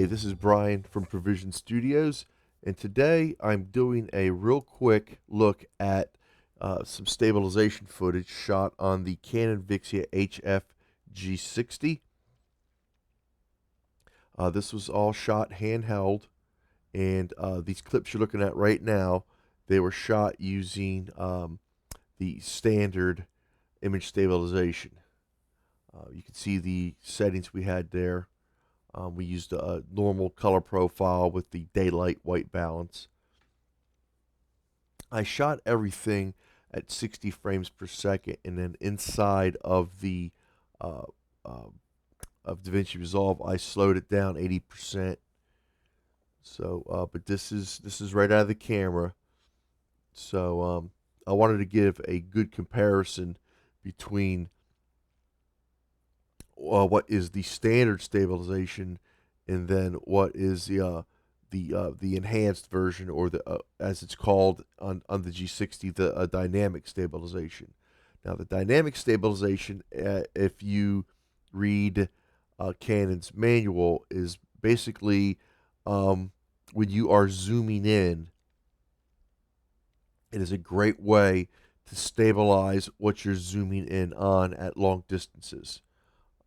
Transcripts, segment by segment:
Hey, this is Brian from Provision Studios, and today I'm doing a real quick look at some stabilization footage shot on the Canon VIXIA HF G60. This was all shot handheld, and these clips you're looking at right now, they were shot using the standard image stabilization. You can see the settings we had there. We used a normal color profile with the daylight white balance. I shot everything at 60 frames per second, and then inside of the uh, of DaVinci Resolve, I slowed it down 80%. So, but this is right out of the camera. So I wanted to give a good comparison between what is the standard stabilization, and then what is the enhanced version, or the as it's called on the G60, the dynamic stabilization. Now, the dynamic stabilization, if you read Canon's manual, is basically when you are zooming in, it is a great way to stabilize what you're zooming in on at long distances.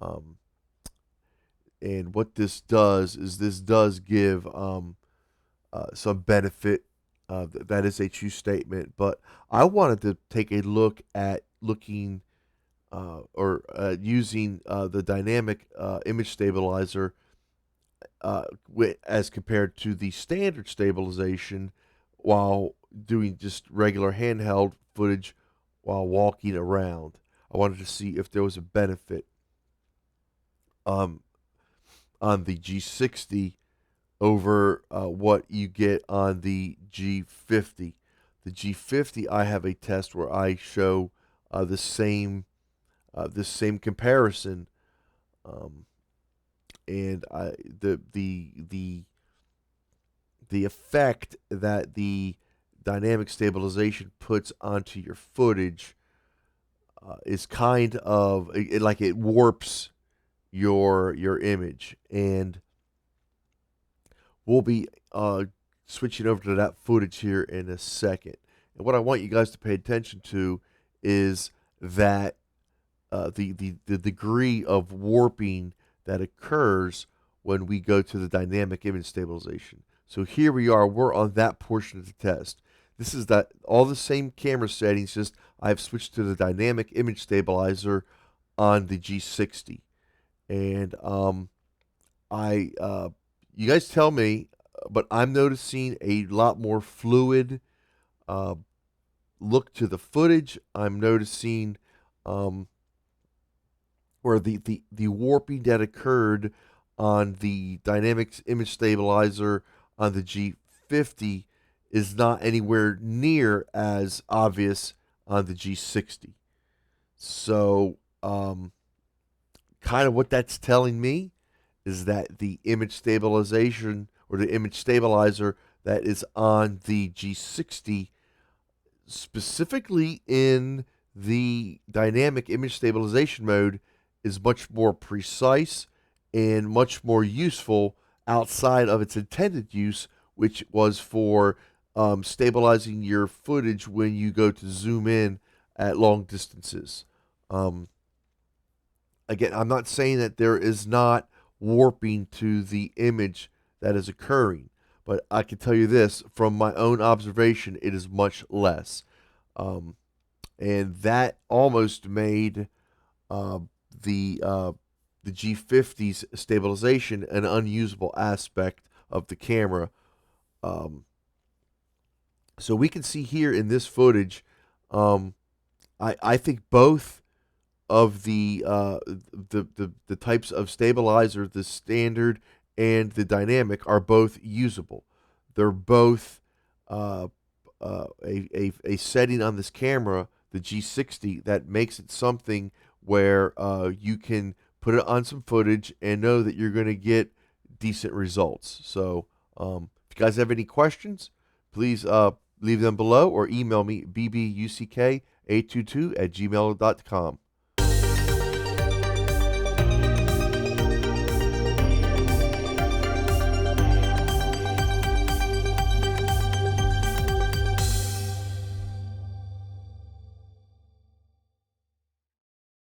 Um, and what this does is this does give some benefit. That is a true statement. But I wanted to take a look at using the dynamic image stabilizer as compared to the standard stabilization while doing just regular handheld footage while walking around. I wanted to see if there was a benefit on the G60 over what you get on the G50. The G50, I have a test where I show this same comparison, and the effect that the dynamic stabilization puts onto your footage is kind of like it warps your image, and we'll be switching over to that footage here in a second. And what I want you guys to pay attention to is that the degree of warping that occurs when we go to the dynamic image stabilization. So here we are, we're on that portion of the test. This is that all the same camera settings, just I've switched to the dynamic image stabilizer on the G60. And you guys tell me, but I'm noticing a lot more fluid look to the footage. I'm noticing where the warping that occurred on the dynamic image stabilizer on the G50 is not anywhere near as obvious on the G60. So, kind of what that's telling me is that the image stabilization, or the image stabilizer that is on the G60, specifically in the dynamic image stabilization mode, is much more precise and much more useful outside of its intended use, which was for stabilizing your footage when you go to zoom in at long distances. Again, I'm not saying that there is not warping to the image that is occurring, but I can tell you this from my own observation, it is much less. And that almost made the G50's stabilization an unusable aspect of the camera. So we can see here in this footage, I think both of the types of stabilizer, the standard and the dynamic, are both usable. They're both a setting on this camera, the G60, that makes it something where you can put it on some footage and know that you're going to get decent results. So if you guys have any questions, please leave them below or email me, bbuck822@gmail.com.